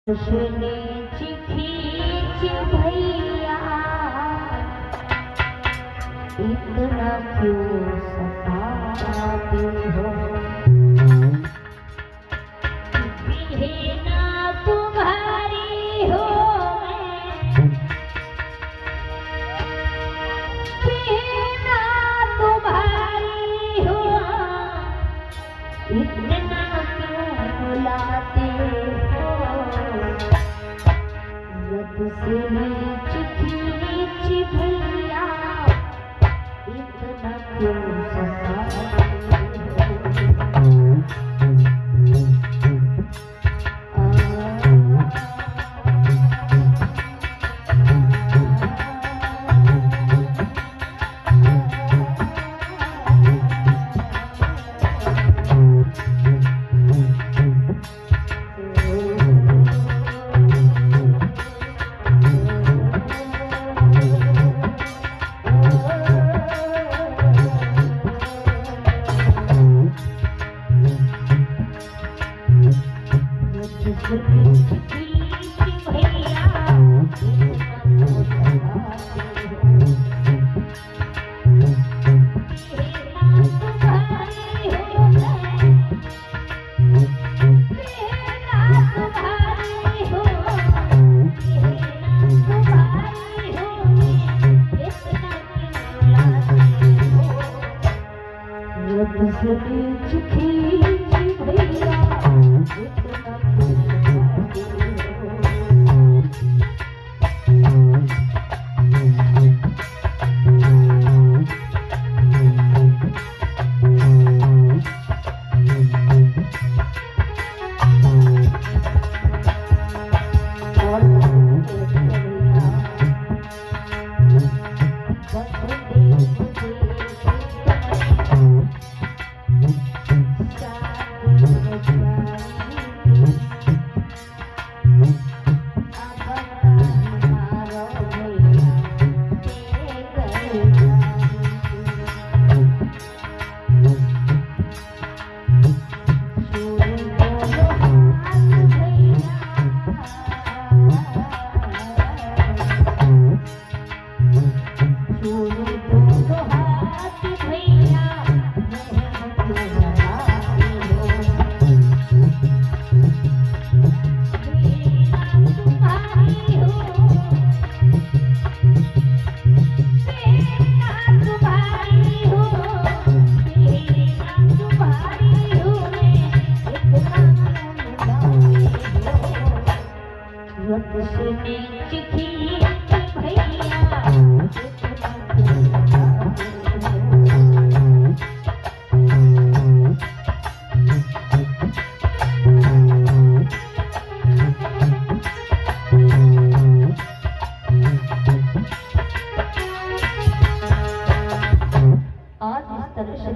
उसने खींच भैया इतना क्यों सताते हो। बिना तुम्हारी हो बिना तुम्हारी हो इतना क्यों बुलाते हो। से खींच भैया इतना क्यों सताते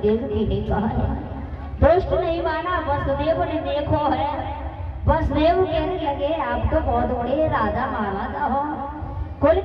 देवकी ने कहा है दोस्त नहीं माना वसुदेव ने देखो है। वसुदेव कहने लगे आप तो बहुत बड़े राजा महाराजा हो कुल